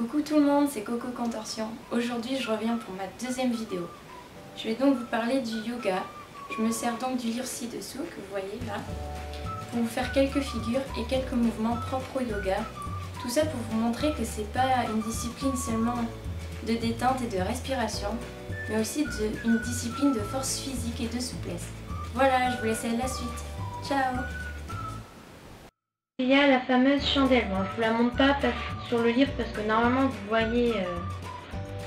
Coucou tout le monde, c'est Coco Contorsion. Aujourd'hui je reviens pour ma deuxième vidéo. Je vais donc vous parler du yoga. Je me sers donc du livre ci-dessous que vous voyez là pour vous faire quelques figures et quelques mouvements propres au yoga. Tout ça pour vous montrer que c'est pas une discipline seulement de détente et de respiration, mais aussi une discipline de force physique et de souplesse. Voilà, je vous laisse à la suite. Ciao! Il y a la fameuse chandelle. Bon, je vous la montre pas sur le livre parce que normalement vous voyez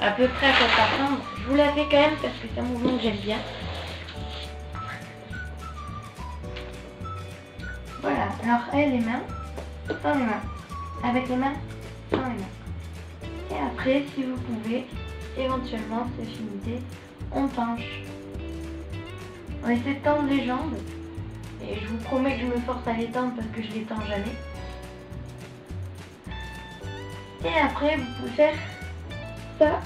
à peu près à quoi ça ressemble. Je vous la fais quand même parce que c'est un mouvement que j'aime bien. Voilà, alors elle les mains, sans les mains. Avec les mains, sans les mains. Et après, si vous pouvez, éventuellement, c'est fini, on penche. On essaie de tendre les jambes. Et je vous promets que je me force à les tendre parce que je les tends jamais. Et après, vous pouvez faire ça.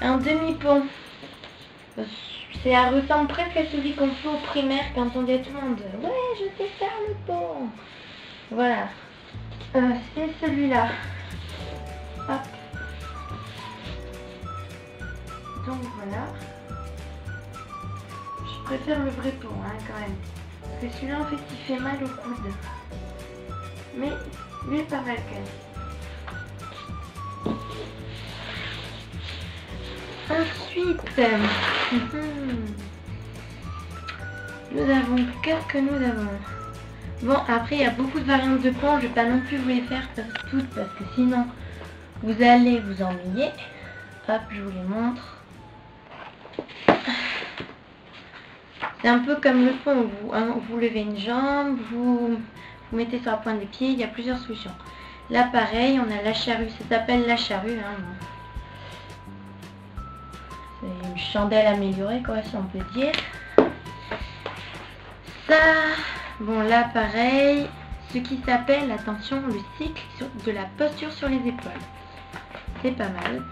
Un demi-pont. Ça ressemble presque à celui qu'on fait au primaire quand on dit à tout le monde « Ouais, je sais faire le pont !» Voilà. C'est celui-là. Hop. Donc voilà. Je préfère le vrai pont quand même. Parce que celui-là en fait il fait mal au coude. Mais lui est pas mal quand même. Ensuite, nous avons, qu'est-ce que nous avons? Bon, après il y a beaucoup de variantes de pont. Je vais pas non plus vous les faire toutes parce que sinon vous allez vous ennuyer. Hop, je vous les montre. C'est un peu comme le pont, vous levez une jambe, vous mettez sur la pointe des pieds, il y a plusieurs solutions. Là pareil, on a la charrue, ça s'appelle la charrue. C'est une chandelle améliorée quoi, si on peut dire. Ça, bon là pareil, ce qui s'appelle, attention, le cycle de la posture sur les épaules. C'est pas mal.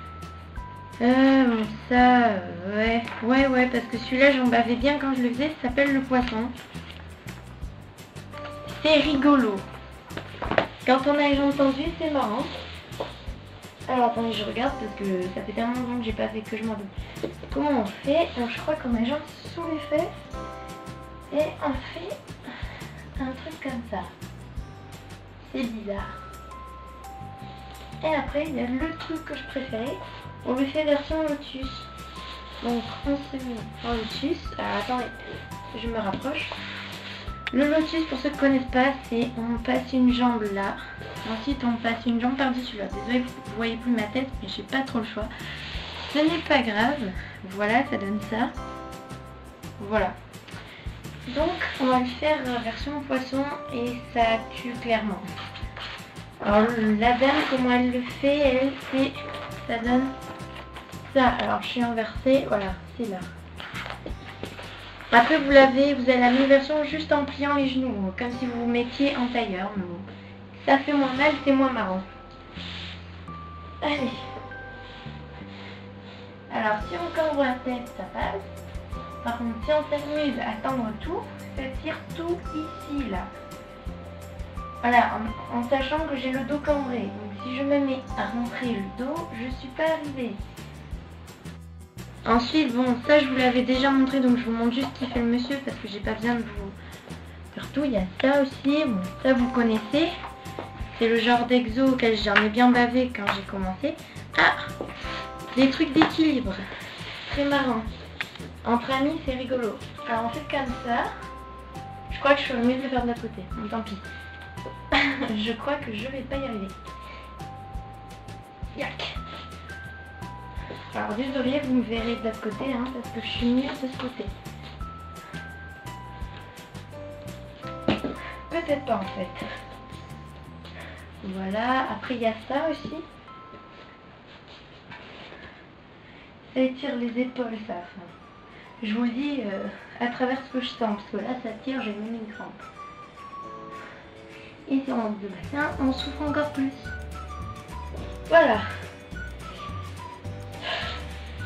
Bon ça, ouais, parce que celui-là j'en bavais bien quand je le faisais, ça s'appelle le poisson. C'est rigolo. Quand on a entendu, c'est marrant. Alors attendez, je regarde parce que ça fait tellement longtemps que j'ai pas fait que je m'en doute. Comment on fait? Donc, je crois qu'on a les jambes sous les fesses et on fait un truc comme ça. C'est bizarre. Et après, il y a le truc que je préférais. On le fait version lotus. Donc on se met en lotus. Alors attendez, je me rapproche. Le lotus, pour ceux qui ne connaissent pas, c'est on passe une jambe là. Ensuite on passe une jambe par-dessus là. Désolée, vous ne voyez plus ma tête, mais j'ai pas trop le choix. Ce n'est pas grave. Voilà, ça donne ça. Voilà. Donc on va le faire version poisson et ça tue clairement. Alors la dame, comment elle le fait, elle, c'est... ça donne... ça. Alors je suis inversée, voilà, c'est là. Après vous avez la même version juste en pliant les genoux, comme si vous vous mettiez en tailleur. Mais bon, ça fait moins mal, c'est moins marrant. Allez. Alors si on cambre la tête, ça passe. Par contre, si on s'amuse à tendre tout, ça tire tout ici, là. Voilà, en sachant que j'ai le dos cambré. Donc si je me mets à rentrer le dos, je suis pas arrivée. Ensuite, bon, ça je vous l'avais déjà montré, donc je vous montre juste ce qu'il fait le monsieur parce que j'ai pas besoin de vous faire tout. Il y a ça aussi, bon, ça vous connaissez. C'est le genre d'exo auquel j'en ai bien bavé quand j'ai commencé. Ah, des trucs d'équilibre. Très marrant. Entre amis, c'est rigolo. Alors on fait comme ça. Je crois que je ferais mieux de le faire de l'autre côté. Bon, tant pis. Je crois que je vais pas y arriver. Yac. Alors désolé, vous me verrez de l'autre côté, parce que je suis mieux de ce côté. Peut-être pas en fait. Voilà, après il y a ça aussi. Ça étire les épaules, ça. Je vous le dis à travers ce que je sens, parce que là ça tire, j'ai même une crampe. Et si on monte de bassin, on souffre encore plus. Voilà.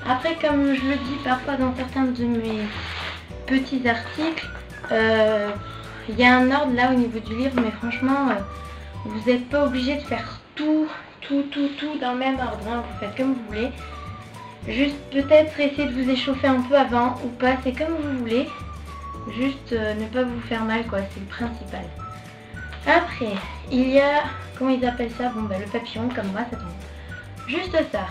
Après, comme je le dis parfois dans certains de mes petits articles, Il y a un ordre là au niveau du livre, mais franchement, vous n'êtes pas obligé de faire tout dans le même ordre, hein. Vous faites comme vous voulez. Juste peut-être essayer de vous échauffer un peu avant ou pas, c'est comme vous voulez. Juste ne pas vous faire mal, quoi, c'est le principal. Après, il y a, comment ils appellent ça? Bon bah le papillon, comme moi ça tombe. Juste ça.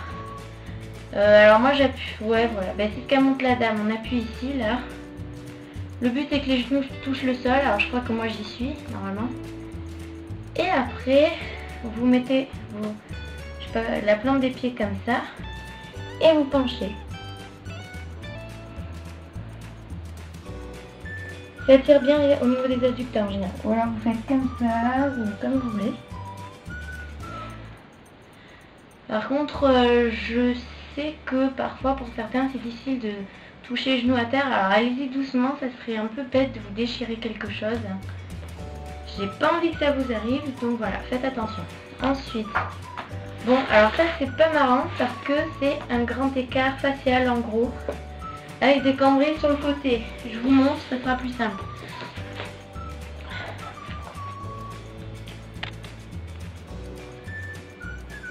Alors moi j'appuie, ouais voilà, bah, c'est ce qu'a monte la dame, on appuie ici, là. Le but est que les genoux touchent le sol, alors je crois que moi j'y suis, normalement. Et après, vous mettez je sais pas, la plante des pieds comme ça. Et vous penchez. Ça tire bien au niveau des adducteurs en général. Ou alors vous faites comme ça, ou comme vous voulez. Par contre, je sais que parfois pour certains c'est difficile de toucher les genoux à terre. Alors allez-y doucement, ça serait un peu bête de vous déchirer quelque chose. J'ai pas envie que ça vous arrive, donc voilà, faites attention. Ensuite, bon alors ça c'est pas marrant parce que c'est un grand écart facial en gros. Avec des cambrés sur le côté. Je vous montre, ça sera plus simple.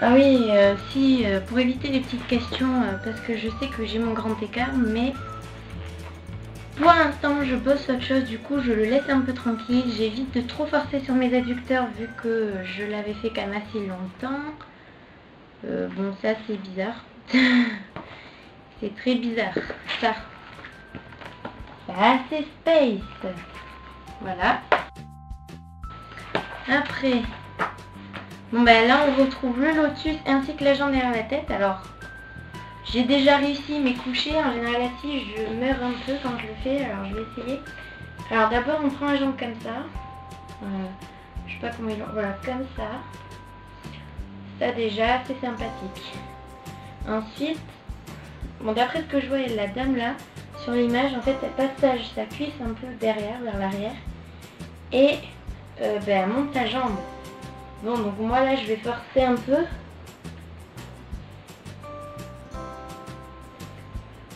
Ah oui, pour éviter les petites questions, parce que je sais que j'ai mon grand écart, mais pour l'instant je bosse autre chose, du coup je le laisse un peu tranquille. J'évite de trop forcer sur mes adducteurs vu que je l'avais fait quand même assez longtemps. Bon, ça c'est bizarre. C'est très bizarre, ça. C'est assez space. Voilà. Après, bon ben là on retrouve le lotus ainsi que la jambe derrière la tête. Alors, j'ai déjà réussi mes couchers. En général assis, je meurs un peu quand je le fais. Alors je vais essayer. Alors d'abord on prend la jambe comme ça. Je sais pas comment il... Voilà, comme ça. Ça déjà, c'est sympathique. Ensuite, bon d'après ce que je vois, la dame là, sur l'image, en fait, elle passe sa cuisse un peu derrière, vers l'arrière. Et elle monte sa jambe. Bon, donc moi là, je vais forcer un peu.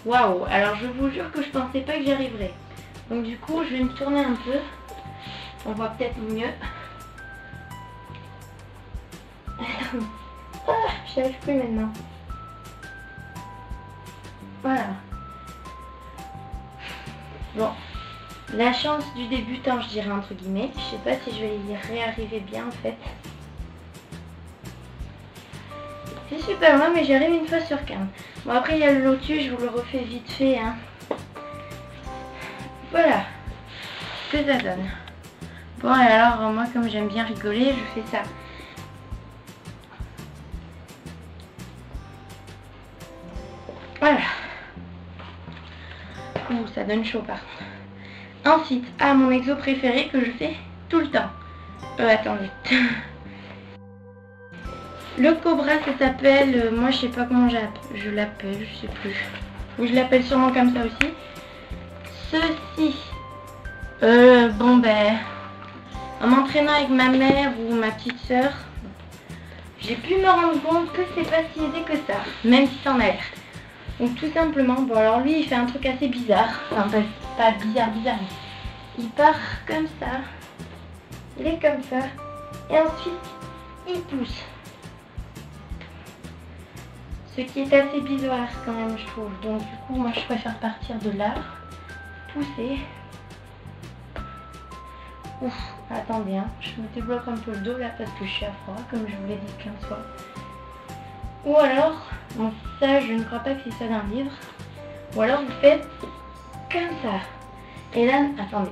Waouh, alors je vous jure que je pensais pas que j'y arriverais. Donc du coup, je vais me tourner un peu. On voit peut-être mieux. Je n'y arrive plus maintenant. Voilà. Bon, la chance du débutant, je dirais entre guillemets. Je sais pas si je vais y réarriver bien en fait. C'est super loin, mais j'y arrive une fois sur 15. Bon, après il y a le lotus, je vous le refais vite fait, hein. Voilà ce que ça donne. Bon, et alors moi comme j'aime bien rigoler, je fais ça. Voilà. Ouh, ça donne chaud par contre. Ensuite, mon exo préféré que je fais tout le temps. Attendez. Le cobra, ça s'appelle... moi, je sais pas comment je l'appelle, je sais plus. Ou je l'appelle sûrement comme ça aussi. Ceci. Bon, ben... en m'entraînant avec ma mère ou ma petite soeur, j'ai pu me rendre compte que c'est pas si aisé que ça. Même si ça en a l'air. Donc tout simplement, bon alors lui il fait un truc assez bizarre, enfin pas bizarre, mais il part comme ça, il est comme ça, et ensuite il pousse. Ce qui est assez bizarre quand même je trouve, donc du coup moi je préfère partir de là, pousser. Ouf, attendez, hein, je me débloque un peu le dos là parce que je suis à froid, comme je vous l'ai dit 15 fois. Ou alors, bon ça je ne crois pas que c'est ça d'un livre, ou alors vous faites comme ça. Et là, attendez,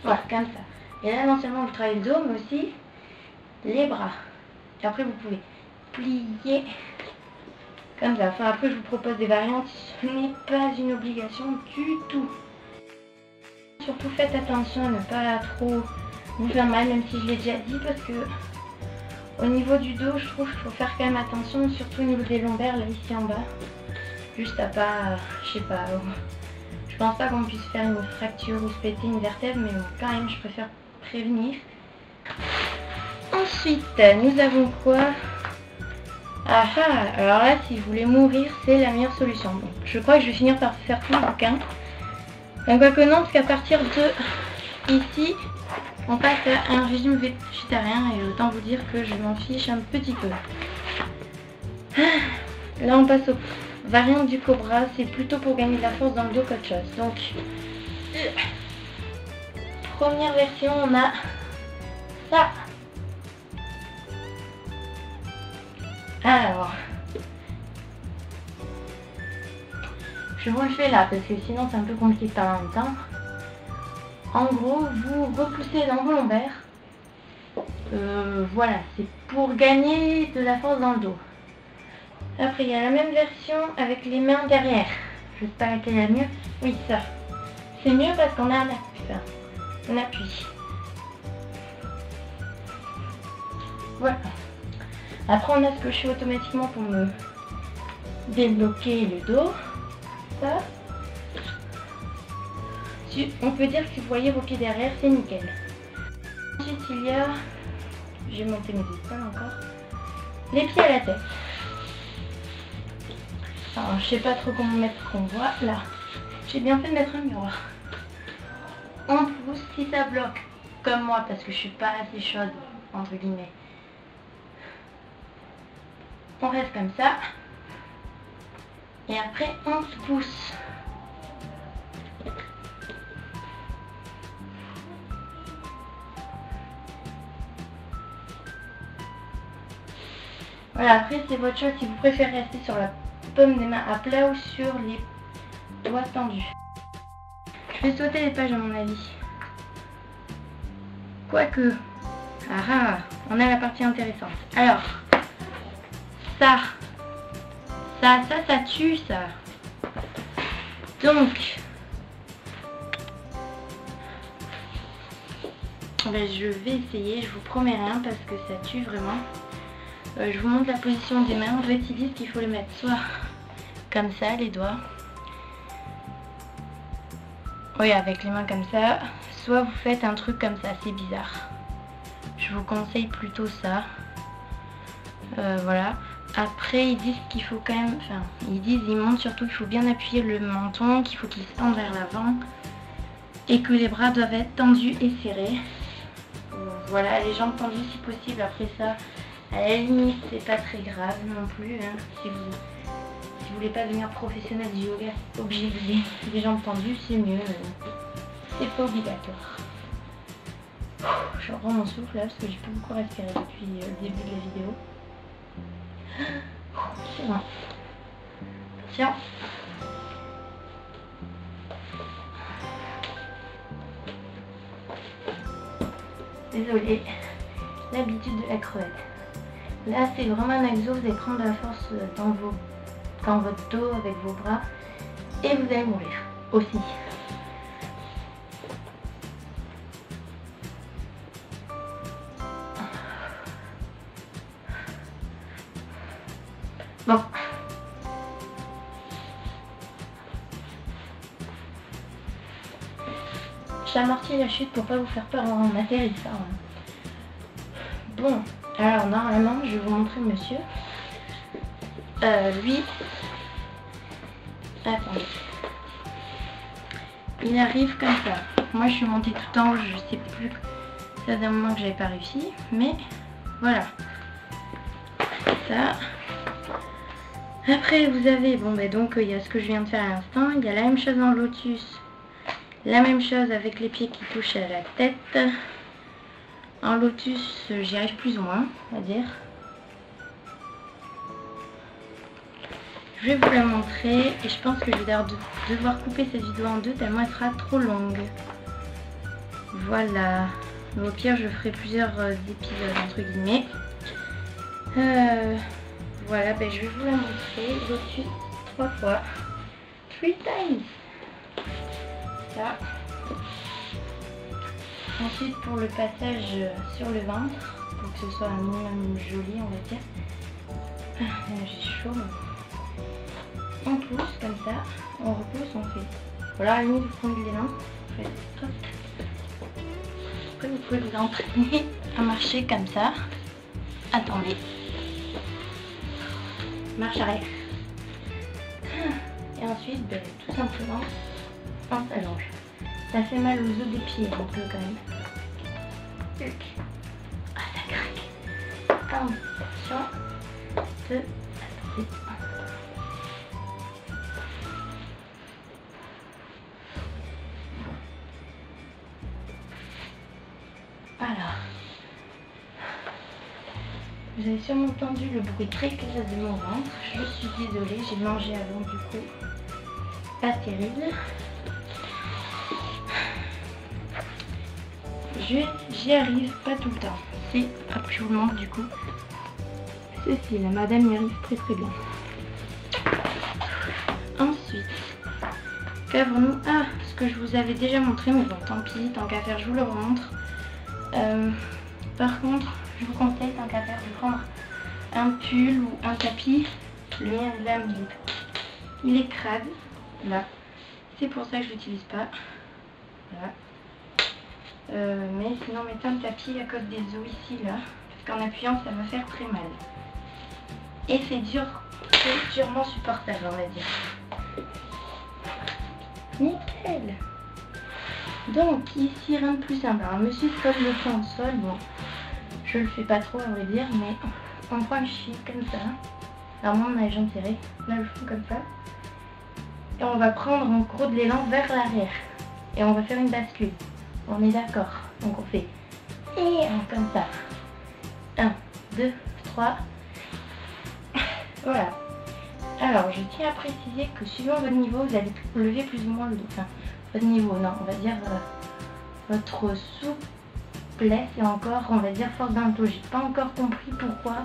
voilà, comme ça. Et là non seulement vous travaillez le dos, mais aussi les bras. Et après vous pouvez plier comme ça. Enfin après je vous propose des variantes, ce n'est pas une obligation du tout. Surtout faites attention à ne pas trop vous faire mal, même si je l'ai déjà dit, parce que au niveau du dos, je trouve qu'il faut faire quand même attention, surtout au niveau des lombaires, là ici en bas. Juste à pas, je sais pas, je pense pas qu'on puisse faire une fracture ou se péter une vertèbre, mais bon, quand même, je préfère prévenir. Ensuite, nous avons quoi? Alors là, si vous voulez mourir, c'est la meilleure solution. Donc, je crois que je vais finir par faire tout le bouquin. Donc, quoi que non, parce qu'à partir de Ici, on passe à un régime végétarien et autant vous dire que je m'en fiche un petit peu. Là, on passe aux variantes du Cobra. C'est plutôt pour gagner de la force dans le dos qu'autre chose. Donc, première version, on a ça. Alors, je vous le fais là parce que sinon c'est un peu compliqué de parler en même temps. En gros, vous repoussez dans vos lombaires. Voilà, c'est pour gagner de la force dans le dos. Après, il y a la même version avec les mains derrière. Je sais pas laquelle est la mieux. Oui, ça. C'est mieux parce qu'on a un appui. Enfin, un appui. Voilà. Après, on a ce que je fais automatiquement pour me débloquer le dos. Ça. On peut dire que si vous voyez vos pieds derrière, c'est nickel. Ensuite, il y a... J'ai monté mes épaules encore. Les pieds à la tête. Alors, je sais pas trop comment mettre ce qu'on voit. Là, j'ai bien fait de mettre un miroir. On pousse si ça bloque, comme moi, parce que je suis pas assez chaude, entre guillemets. On reste comme ça. Et après, on se pousse. Voilà, après c'est votre choix si vous préférez rester sur la paume des mains à plat ou sur les doigts tendus. Je vais sauter les pages à mon avis. Quoique. Ah, on a la partie intéressante. Alors, ça tue ça. Donc, ben, je vais essayer, je vous promets rien parce que ça tue vraiment. Je vous montre la position des mains. En fait, ils disent qu'il faut les mettre soit comme ça, les doigts. Oui, avec les mains comme ça. Soit vous faites un truc comme ça, c'est bizarre. Je vous conseille plutôt ça. Voilà. Après, ils disent qu'il faut quand même... Enfin, ils montrent surtout qu'il faut bien appuyer le menton, qu'il faut qu'il se tende vers l'avant. Et que les bras doivent être tendus et serrés. Voilà, les jambes tendues si possible. Après ça... À la limite, c'est pas très grave non plus. Hein. Si vous voulez pas devenir professionnel du yoga, obligé de les jambes tendues, c'est mieux. C'est pas obligatoire. Je reprends mon souffle là parce que j'ai pas beaucoup respiré depuis le début de la vidéo. C'est bon. Attention. Désolée. L'habitude de la crevette. Là, c'est vraiment un exo, vous allez prendre de la force dans votre dos avec vos bras et vous allez mourir aussi. Bon. J'amortis la chute pour pas vous faire peur en atterrissant. Bon. Alors normalement, je vais vous montrer monsieur. Lui, attendez. Il arrive comme ça. Moi, je suis montée tout en haut, je sais plus. Ça faisait un moment que j'avais pas réussi, mais voilà. Ça. Après, vous avez, bon, ben donc il y a ce que je viens de faire à l'instant. Il y a la même chose en lotus. La même chose avec les pieds qui touchent à la tête. En lotus, j'y arrive plus ou moins, on va dire. Je vais vous la montrer et je pense que je vais devoir couper cette vidéo en deux tellement elle sera trop longue. Voilà. Mais au pire, je ferai plusieurs épisodes entre guillemets. Voilà, ben, je vais vous la montrer. Lotus 3 fois. 3 times. Ça. Ensuite, pour le passage sur le ventre, pour que ce soit un minimum joli, on va dire. J'ai chaud. On pousse comme ça, on repousse, on fait. Voilà, à la limite, vous prenez les mains, vous faites hop. Après, vous pouvez vous entraîner à marcher comme ça. Attendez. Marche arrière. Et ensuite, ben, tout simplement, on s'allonge. Ça fait mal aux os des pieds un peu quand même. Ah, ça craque. Attention. 2. Attendez. Alors. Vous avez sûrement entendu le bruit très clair de mon ventre. Je suis désolée, j'ai mangé avant du coup. Pas terrible. J'y arrive pas tout le temps. Si, hop, je vous montre du coup. Ceci, la madame y arrive très très bien. Ensuite, qu'avons-nous? Ah, ce que je vous avais déjà montré, mais bon, tant pis, tant qu'à faire, je vous le remontre. Par contre, je vous conseille, tant qu'à faire, de prendre un pull ou un tapis. Le mien, là, il est crade. Là. C'est pour ça que je l'utilise pas. Voilà. Mais sinon, mettez un tapis à cause des os ici, là. Parce qu'en appuyant, ça va faire très mal. Et c'est dur, c'est durement supportable, on va dire. Nickel. Donc, ici, rien de plus simple. Alors, monsieur colle le fond au sol. Bon, je le fais pas trop, on va dire, mais on prend le fil comme ça. Alors, moi, on a les jambes serrées. Là, le fond comme ça. Et on va prendre en gros de l'élan vers l'arrière. Et on va faire une bascule. On est d'accord. Donc, on fait et comme ça. 1, 2, 3. Voilà. Alors, je tiens à préciser que suivant votre niveau, vous allez lever plus ou moins le dos. Enfin, votre niveau, non, on va dire votre souplesse et encore, on va dire, force d'un dos. J'ai pas encore compris pourquoi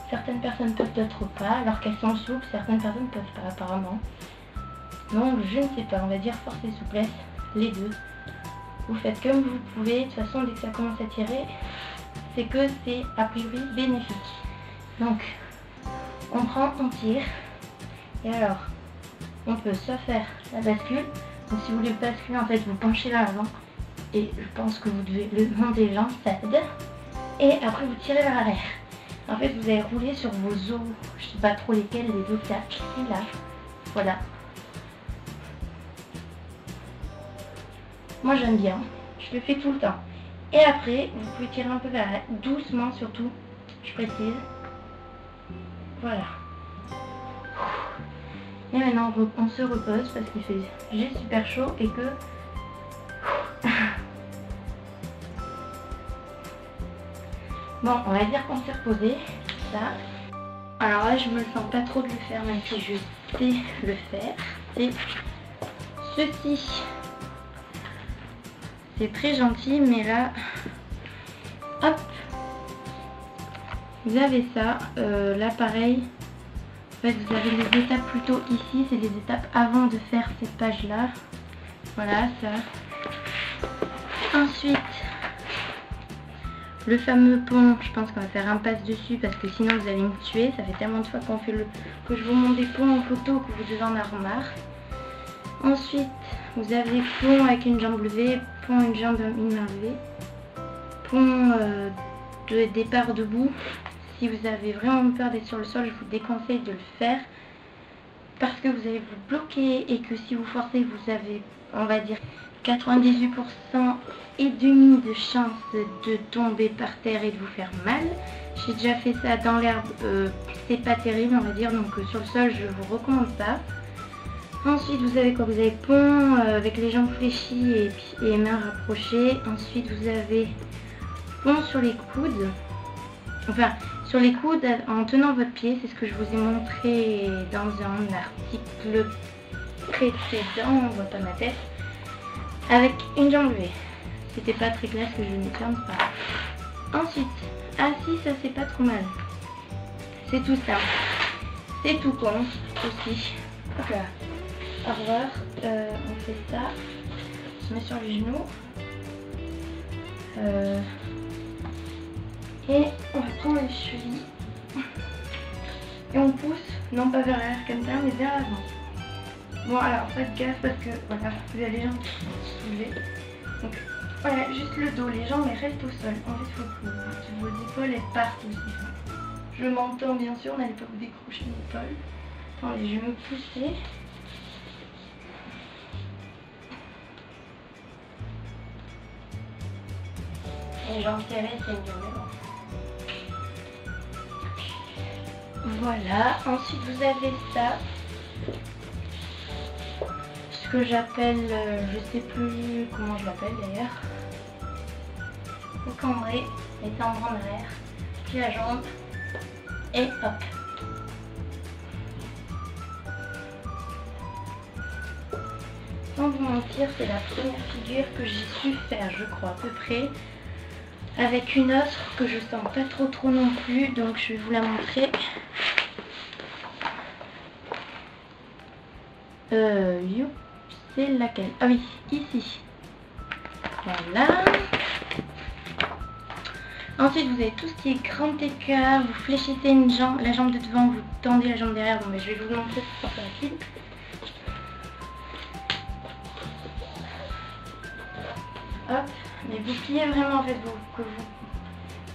certaines personnes peuvent d'autres pas, alors qu'elles sont souples, certaines personnes peuvent pas apparemment. Donc, je ne sais pas, on va dire force et souplesse, les deux. Vous faites comme vous pouvez, de toute façon, dès que ça commence à tirer, c'est que c'est a priori bénéfique. Donc, on prend, on tire, et alors, on peut soit faire la bascule, donc si vous voulez basculer, en fait, vous penchez vers l'avant, et je pense que vous devez le monter les jambes, ça aide, et après vous tirez vers l'arrière. En fait, vous allez rouler sur vos os, je sais pas trop lesquels, les os là, et là, voilà. Moi j'aime bien, je le fais tout le temps. Et après, vous pouvez tirer un peu vers l'arrière, doucement surtout, je précise. Voilà. Et maintenant on se repose parce qu'il fait juste super chaud et que... Bon, on va dire qu'on s'est reposé, ça. Alors là, je me sens pas trop de le faire, même si je sais le faire. C'est ceci. C'est très gentil, mais là, hop, vous avez ça. Là, pareil. En fait, vous avez les étapes plutôt ici. C'est les étapes avant de faire cette page-là. Voilà, ça. Ensuite, le fameux pont. Je pense qu'on va faire un passe dessus parce que sinon vous allez me tuer. Ça fait tellement de fois qu'on fait que je vous montre des ponts en photo que vous devez en avoir marre. Ensuite, vous avez pont avec une jambe levée, pont une jambe une main levée, pont de départ debout. Si vous avez vraiment peur d'être sur le sol, je vous déconseille de le faire parce que vous allez vous bloquer et que si vous forcez, vous avez, on va dire, 98% et demi de chance de tomber par terre et de vous faire mal. J'ai déjà fait ça dans l'herbe, c'est pas terrible, on va dire, donc sur le sol, je vous recommande pas. Ensuite, vous avez quoi? Vous avez pont avec les jambes fléchies et mains rapprochées. Ensuite, vous avez pont sur les coudes. Enfin, sur les coudes en tenant votre pied. C'est ce que je vous ai montré dans un article précédent. On voit pas ma tête. Avec une jambe levée. C'était pas très clair ce que je ne ferme pas. Ensuite, assis, ça c'est pas trop mal. C'est tout simple. C'est tout con aussi. Hop là. Au revoir, on fait ça, on se met sur les genoux et on va prendre les chevilles et on pousse, non pas vers l'arrière comme ça, mais vers l'avant. Bon alors faites gaffe parce que voilà, vous avez les jambes qui sont soulevées. Donc voilà, juste le dos, les jambes elles restent au sol. En fait, il faut que vos épaules elles partent aussi. Je m'entends bien sûr, n'allez pas vous décrocher l'épaule. Attendez, je vais me pousser. Les jambes serrées, c'est mieux. Voilà, ensuite vous avez ça. Ce que j'appelle, je sais plus comment je l'appelle d'ailleurs. Vous cambrez, mettez en grand arrière, puis la jambe, et hop. Sans vous mentir, c'est la première figure que j'ai su faire, je crois, à peu près. Avec une autre que je sens pas trop non plus, donc je vais vous la montrer. C'est laquelle? Ah oui, ici. Voilà. Ensuite, vous avez tout ce qui est grand écart. Vous fléchissez une jambe, la jambe de devant, vous tendez la jambe derrière. Bon, mais je vais vous montrer, c'est pas facile. Hop, mais vous pliez vraiment en fait, que vous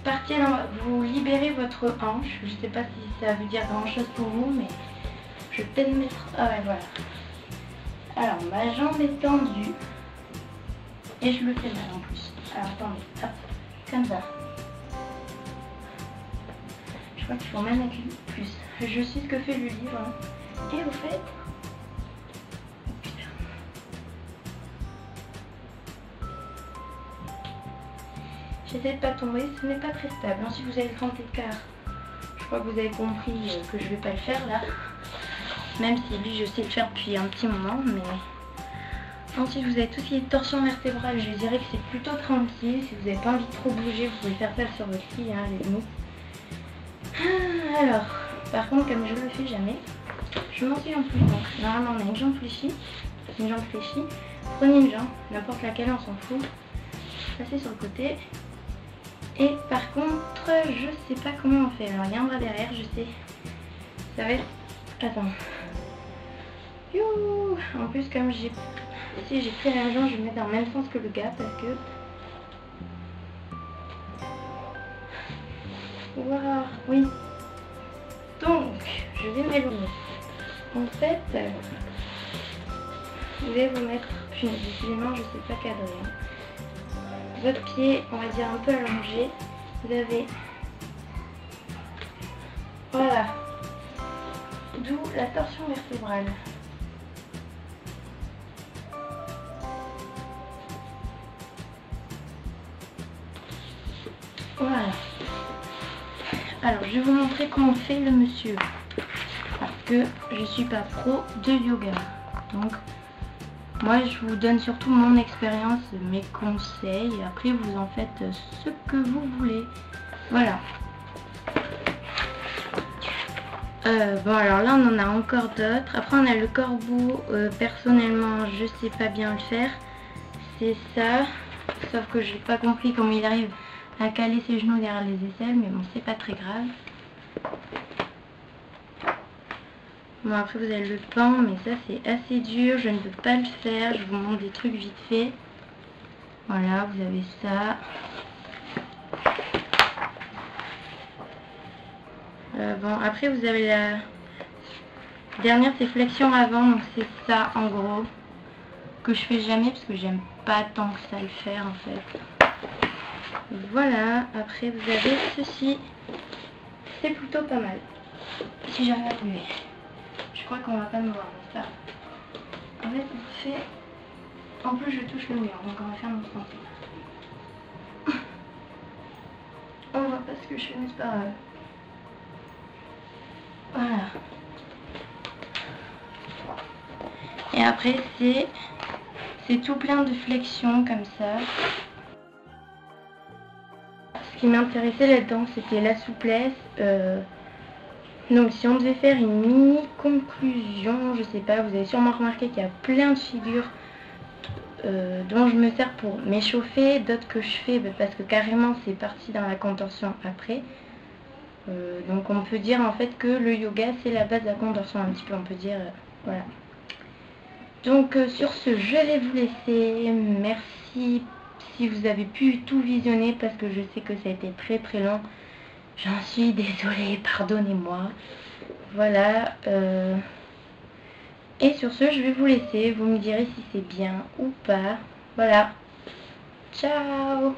partiez dans, vous libérez votre hanche. Je sais pas si ça veut dire grand chose pour vous, mais je vais peut-être mettre. Ah ouais, voilà. Alors, ma jambe est tendue. Et je le fais mal en plus. Alors, attendez, hop, comme ça. Je crois qu'il faut même mettre plus. Je sais ce que fait le livre. Hein. Et vous faites. Oh, putain. J'essaie de pas tomber, ce n'est pas très stable. Ensuite, vous avez le grand écart. Je crois que vous avez compris que je ne vais pas le faire là. Même si lui je sais le faire depuis un petit moment, mais ensuite vous avez tout ce qui est torsion vertébrale, je dirais que c'est plutôt tranquille. Si vous n'avez pas envie de trop bouger, vous pouvez faire ça sur votre lit, hein, les genoux. Alors, par contre comme je le fais jamais, je m'en souviens plus. Donc normalement on a une jambe fléchie, prenez une jambe, n'importe laquelle, on s'en fout, passez sur le côté. Et par contre, je sais pas comment on fait. Alors il y a un bras derrière, je sais. Ça va être... Attends. Youhou. En plus, comme j'ai pris la jambe, je vais mettre dans le même sens que le gars parce que... Voilà, oui. Donc, je vais m'éloigner. En fait, vous allez vous mettre... Puis, décidément, je sais pas cadrer. Votre pied, on va dire un peu allongé. Vous avez... Voilà. D'où la torsion vertébrale. Voilà. Alors, je vais vous montrer comment fait le monsieur. Parce que je suis pas pro de yoga. Donc, moi, je vous donne surtout mon expérience, mes conseils. Après, vous en faites ce que vous voulez. Voilà. Bon, alors là, on en a encore d'autres. Après, on a le corbeau. Personnellement, je sais pas bien le faire. C'est ça. Sauf que j'ai pas compris comment il arrive à caler ses genoux derrière les aisselles. Mais bon, c'est pas très grave. Bon, après, vous avez le pan. Mais ça, c'est assez dur. Je ne peux pas le faire. Je vous montre des trucs vite fait. Voilà, vous avez ça. Bon, après vous avez la dernière, c'est flexion avant, donc c'est ça en gros que je fais jamais parce que j'aime pas tant que ça le faire en fait. Voilà, après vous avez ceci, c'est plutôt pas mal. Si j'arrive à lever, je crois qu'on va pas me voir, mais ça. En fait, on fait. En plus, je touche le mur, donc on va faire notre santé. On voit pas ce que je fais, mais c'est pas grave. Voilà. Et après c'est tout plein de flexions comme ça. Ce qui m'intéressait là-dedans, c'était la souplesse. Donc si on devait faire une mini conclusion, je sais pas, vous avez sûrement remarqué qu'il y a plein de figures dont je me sers pour m'échauffer, d'autres que je fais parce que carrément c'est parti dans la contorsion après. Donc on peut dire en fait que le yoga c'est la base de la contorsion, un petit peu on peut dire, voilà. Donc sur ce, je vais vous laisser. Merci si vous avez pu tout visionner parce que je sais que ça a été très très long. J'en suis désolée, pardonnez-moi. Voilà. Et sur ce, je vais vous laisser. Vous me direz si c'est bien ou pas. Voilà. Ciao.